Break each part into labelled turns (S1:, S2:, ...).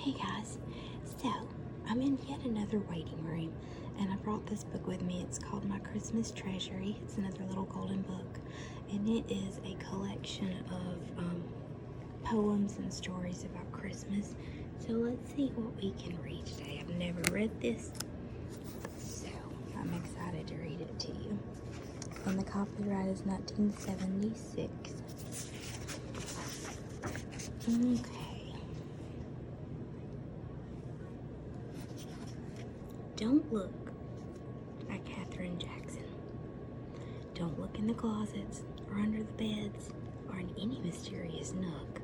S1: Hey guys, so I'm in yet another waiting room and I brought this book with me. It's called My Christmas Treasury. It's another little golden book and it is a collection of poems and stories about Christmas. So let's see what we can read today. I've never read this, so I'm excited to read it to you. And the copyright is 1976. Okay. Don't look at Katherine Jackson. Don't look in the closets or under the beds or in any mysterious nook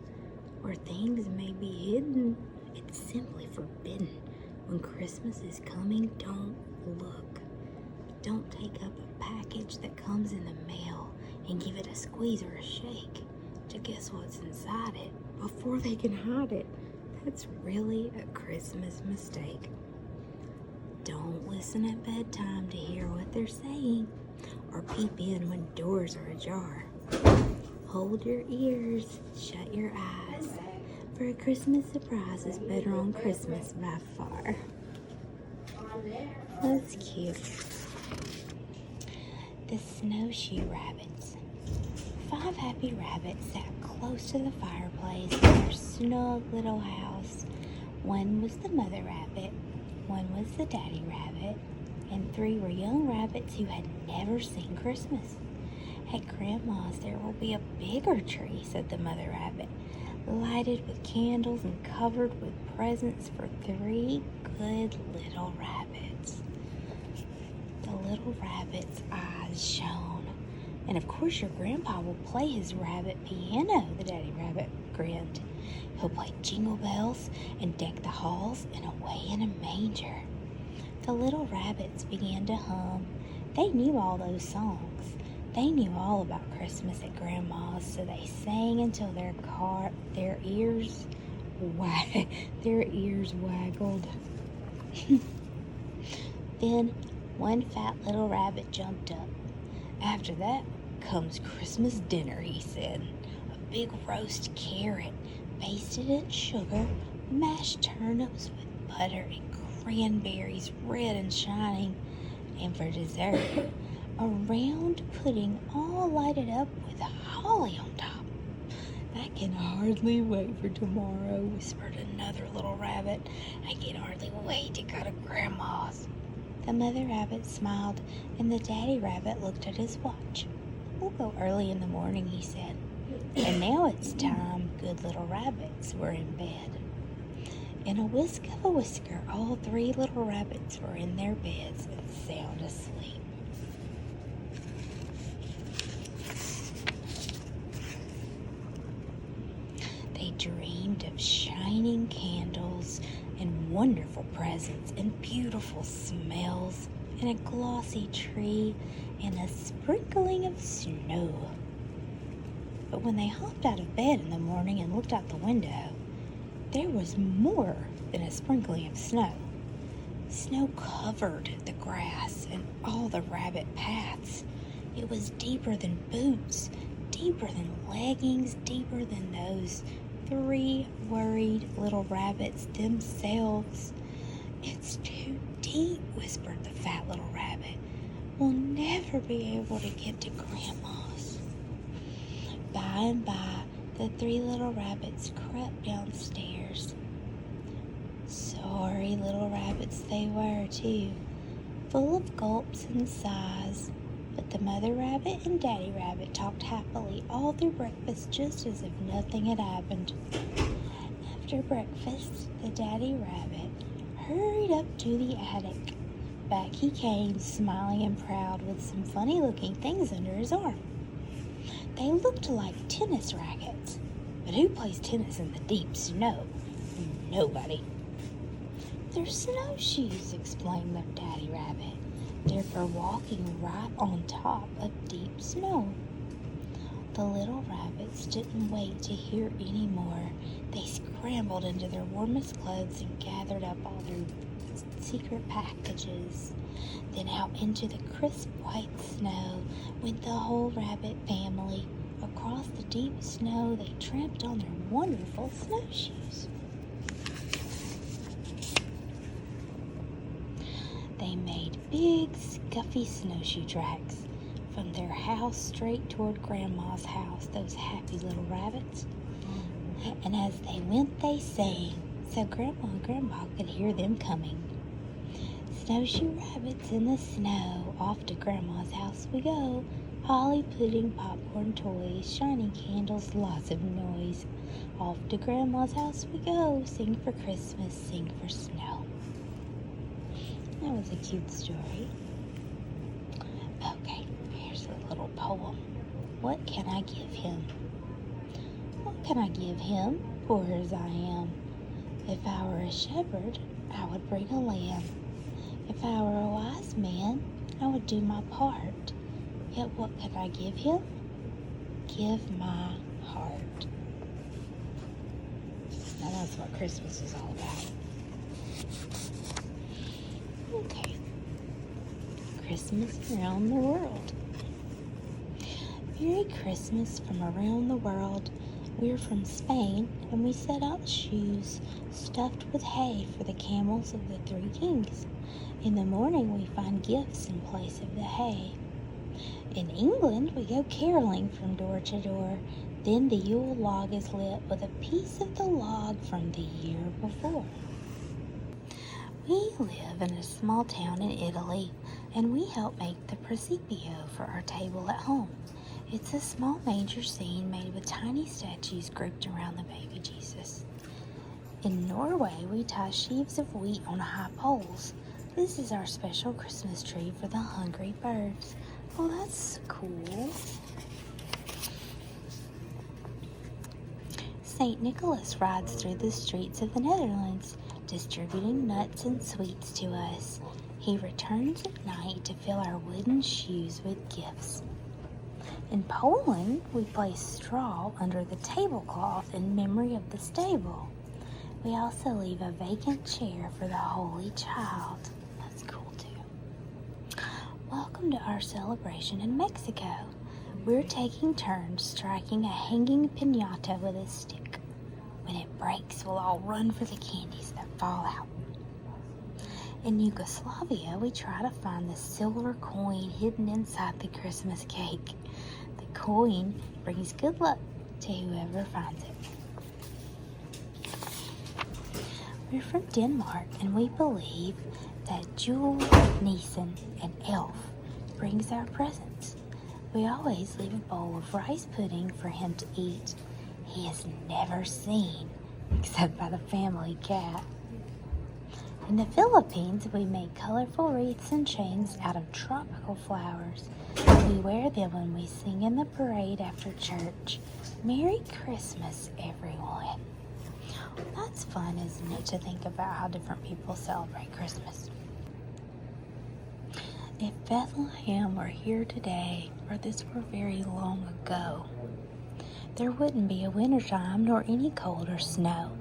S1: where things may be hidden. It's simply forbidden. When Christmas is coming, don't look. Don't take up a package that comes in the mail and give it a squeeze or a shake to guess what's inside it before they can hide it. That's really a Christmas mistake. Don't listen at bedtime to hear what they're saying or peep in when doors are ajar. Hold your ears, shut your eyes, for a Christmas surprise is better on Christmas by far. That's cute. The Snowshoe Rabbits. 5 happy rabbits sat close to the fireplace in their snug little house. One was the mother rabbit, one was the daddy rabbit, and 3 were young rabbits who had never seen Christmas. At Grandma's there will be a bigger tree, said the mother rabbit, lighted with candles and covered with presents for 3 good little rabbits. The little rabbit's eyes shone. And of course your grandpa will play his rabbit piano, the daddy rabbit grinned. He'll play jingle bells and deck the halls and away in a manger. The little rabbits began to hum. They knew all those songs. They knew all about Christmas at Grandma's, so they sang until their ears waggled. Then one fat little rabbit jumped up. After that comes Christmas dinner, he said. A big roast carrot, basted in sugar, mashed turnips with butter and cranberries red and shining, and for dessert, a round pudding all lighted up with holly on top. I can hardly wait for tomorrow, whispered another little rabbit. I can hardly wait to go to Grandma's. The mother rabbit smiled, and the daddy rabbit looked at his watch. We'll go early in the morning, he said. And now it's time, good little rabbits were in bed. In a whisk of a whisker, all 3 little rabbits were in their beds and sound asleep. They dreamed of shining candles and wonderful presents and beautiful smells and a glossy tree and a sprinkling of snow. But when they hopped out of bed in the morning and looked out the window, there was more than a sprinkling of snow. Snow covered the grass and all the rabbit paths. It was deeper than boots, deeper than leggings, deeper than those 3 worried little rabbits themselves. It's too deep, whispered the fat little rabbit. We'll never be able to get to Grandma's. By and by, the 3 little rabbits crept downstairs. Sorry little rabbits they were, too, full of gulps and sighs. But the mother rabbit and daddy rabbit talked happily all through breakfast, just as if nothing had happened. After breakfast, the daddy rabbit hurried up to the attic. Back he came, smiling and proud, with some funny-looking things under his arm. They looked like tennis rackets, but who plays tennis in the deep snow? Nobody. They're snowshoes, explained the daddy rabbit. They're for walking right on top of deep snow. The little rabbits didn't wait to hear any more. They scrambled into their warmest clothes and gathered up all their secret packages. Then out into the crisp white snow went the whole rabbit family. Across the deep snow they tramped on their wonderful snowshoes. They made big, scuffy snowshoe tracks from their house straight toward Grandma's house, those happy little rabbits. And as they went, they sang, so Grandma and Grandpa could hear them coming. Snowshoe rabbits in the snow, off to Grandma's house we go. Holly pudding, popcorn toys, shining candles, lots of noise. Off to Grandma's house we go, sing for Christmas, sing for snow. That was a cute story. Okay, here's a little poem. What can I give him? What can I give him, poor as I am? If I were a shepherd, I would bring a lamb. If I were a wise man, I would do my part. Yet what could I give him? Give my heart. Now that's what Christmas is all about. Okay. Christmas around the world. Merry Christmas from around the world. We're from Spain, and we set out shoes stuffed with hay for the camels of the three kings. In the morning we find gifts in place of the hay. In England we go caroling from door to door. Then the Yule log is lit with a piece of the log from the year before. We live in a small town in Italy, and we help make the presepio for our table at home. It's a small manger scene made with tiny statues grouped around the baby Jesus. In Norway, we tie sheaves of wheat on high poles. This is our special Christmas tree for the hungry birds. Oh, that's cool. St. Nicholas rides through the streets of the Netherlands, distributing nuts and sweets to us. He returns at night to fill our wooden shoes with gifts. In Poland, we place straw under the tablecloth in memory of the stable. We also leave a vacant chair for the Holy Child. That's cool too. Welcome to our celebration in Mexico. We're taking turns striking a hanging piñata with a stick. When it breaks, we'll all run for the candies that fall out. In Yugoslavia, we try to find the silver coin hidden inside the Christmas cake. The coin brings good luck to whoever finds it. We're from Denmark, and we believe that Jule, Nissen, and Elf brings our presents. We always leave a bowl of rice pudding for him to eat. He is never seen, except by the family cat. In the Philippines, we make colorful wreaths and chains out of tropical flowers. We wear them when we sing in the parade after church. Merry Christmas, everyone. That's fun, isn't it, to think about how different people celebrate Christmas. If Bethlehem were here today, or this were very long ago, there wouldn't be a wintertime nor any cold or snow.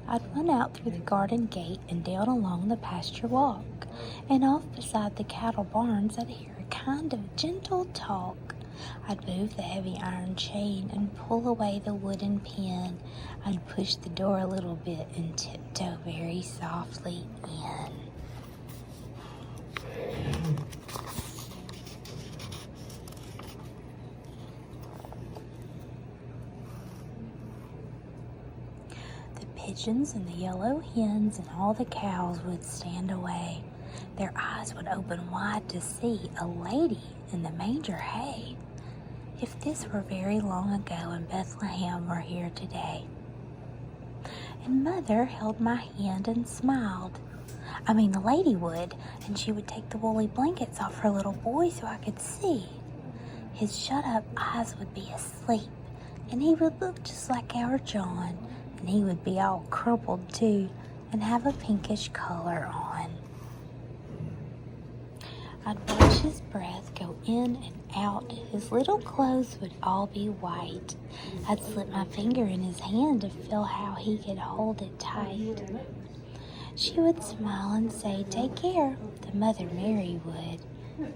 S1: I'd run out through the garden gate and down along the pasture walk, and off beside the cattle barns I'd hear a kind of gentle talk. I'd move the heavy iron chain and pull away the wooden pin. I'd push the door a little bit and tiptoe very softly in. Pigeons and the yellow hens and all the cows would stand away. Their eyes would open wide to see a lady in the manger hay. If this were very long ago and Bethlehem were here today. And Mother held my hand and smiled. The lady would, and she would take the woolly blankets off her little boy so I could see. His shut-up eyes would be asleep, and he would look just like our John. And he would be all crumpled too, and have a pinkish color on. I'd watch his breath go in and out. His little clothes would all be white. I'd slip my finger in his hand to feel how he could hold it tight. She would smile and say, "Take care." The Mother Mary would.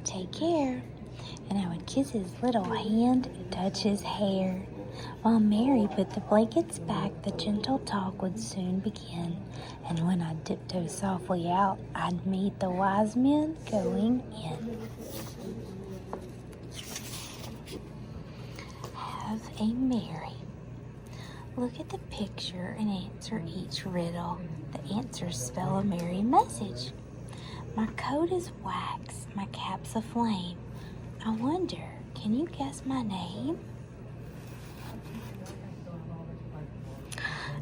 S1: "Take care." And I would kiss his little hand and touch his hair. While Mary put the blankets back, the gentle talk would soon begin, and when I'd tiptoe softly out, I'd meet the wise men going in. Have a Mary. Look at the picture and answer each riddle. The answers spell a merry message. My coat is wax, my cap's a flame. I wonder, can you guess my name?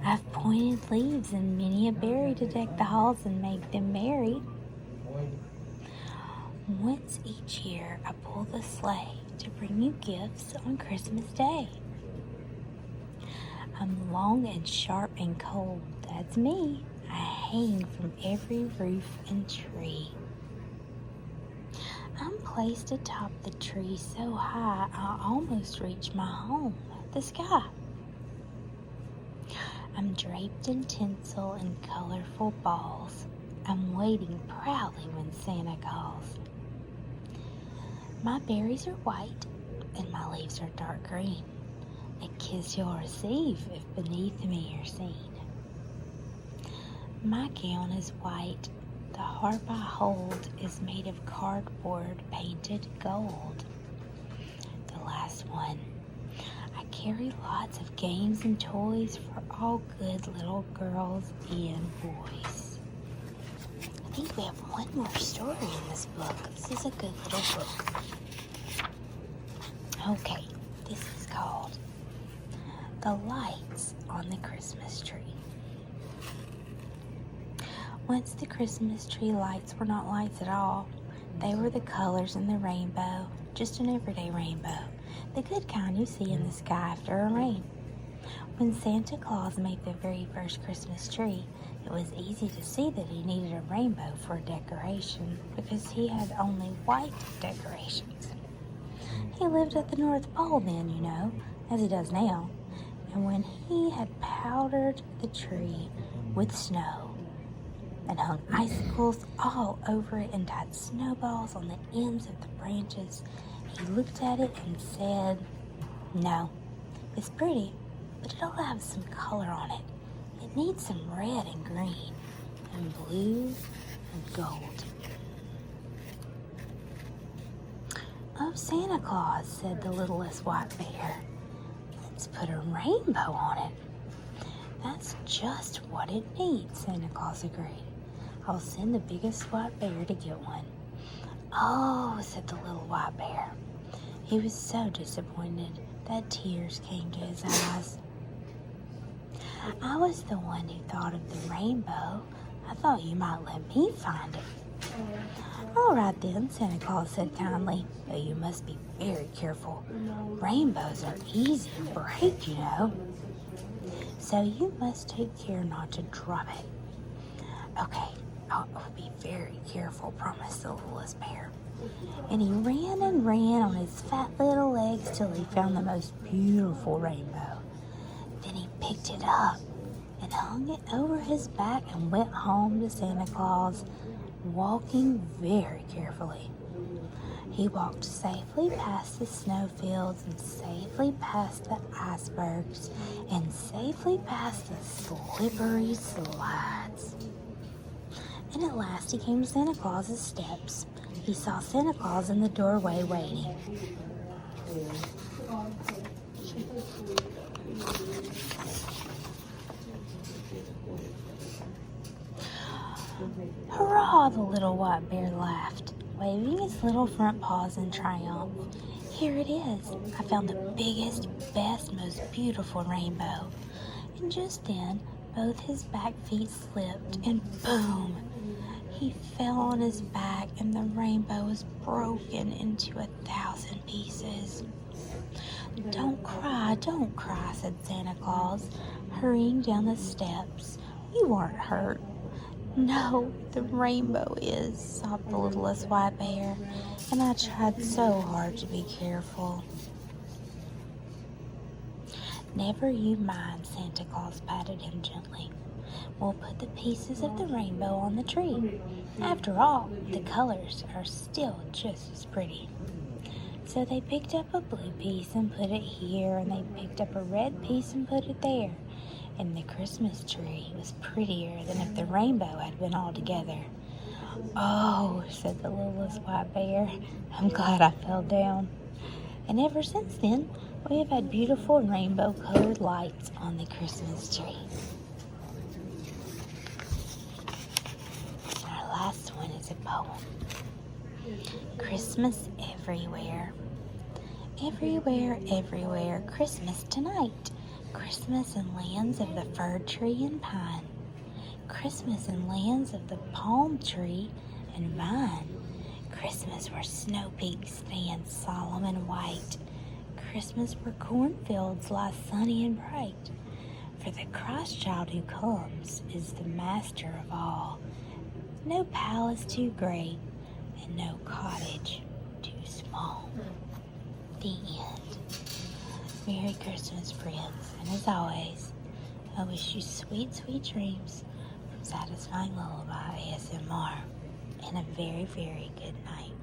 S1: I've pointed leaves and many a berry to deck the halls and make them merry. Once each year I pull the sleigh to bring you gifts on Christmas Day. I'm long and sharp and cold, that's me. I hang from every roof and tree. I'm placed atop the tree so high I almost reach my home, the sky. I'm draped in tinsel and colorful balls. I'm waiting proudly when Santa calls. My berries are white and my leaves are dark green. A kiss you'll receive if beneath me you're seen. My gown is white. The harp I hold is made of cardboard painted gold. The last one. I carry lots of games and toys for all good little girls and boys. I think we have one more story in this book. This is a good little book. Okay, this is called The Lights on the Christmas Tree. Once the Christmas tree lights were not lights at all. They were the colors in the rainbow, just an everyday rainbow, the good kind you see in the sky after a rain. When Santa Claus made the very first Christmas tree, it was easy to see that he needed a rainbow for decoration because he had only white decorations. He lived at the North Pole then, you know, as he does now. And when he had powdered the tree with snow and hung icicles all over it and tied snowballs on the ends of the branches, he looked at it and said, "No, it's pretty, but it ought to have some color on it. It needs some red and green and blue and gold." "Oh, Santa Claus," said the littlest white bear, "let's put a rainbow on it." "That's just what it needs," Santa Claus agreed. "I'll send the biggest white bear to get one." "Oh," said the little white bear. He was so disappointed that tears came to his eyes. "I was the one who thought of the rainbow. I thought you might let me find it." "All right then," Santa Claus said kindly, "but you must be very careful. Rainbows are easy to break, you know. So you must take care not to drop it." "Okay, I'll be very careful," promised the littlest bear. And he ran and ran on his fat little legs till he found the most beautiful rainbow. Then he picked it up and hung it over his back and went home to Santa Claus, walking very carefully. He walked safely past the snowfields and safely past the icebergs and safely past the slippery slides. And at last he came to Santa Claus's steps. He saw Santa Claus in the doorway waiting. "Hurrah!" the little white bear laughed, waving his little front paws in triumph. "Here it is. I found the biggest, best, most beautiful rainbow." And just then, both his back feet slipped, and boom! He fell on his back, and the rainbow was broken into 1,000 pieces. Don't cry," said Santa Claus, hurrying down the steps. "You aren't hurt." "No, the rainbow is," sobbed the littlest white bear, "and I tried so hard to be careful." "Never you mind," Santa Claus patted him gently. "We'll put the pieces of the rainbow on the tree. After all, the colors are still just as pretty." So they picked up a blue piece and put it here, and they picked up a red piece and put it there. And the Christmas tree was prettier than if the rainbow had been all together. "Oh," said the littlest white bear, "I'm glad I fell down." And ever since then, we have had beautiful rainbow-colored lights on the Christmas tree. And our last one is a poem. Christmas everywhere. Everywhere, everywhere, Christmas tonight. Christmas in lands of the fir tree and pine. Christmas in lands of the palm tree and vine. Christmas where snow peaks stand solemn and white. Christmas where cornfields lie sunny and bright. For the Christ child who comes is the master of all. No palace too great and no cottage too small. The end. Merry Christmas, friends, and as always, I wish you sweet, sweet dreams from Satisfying Lullaby ASMR, and a very, very good night.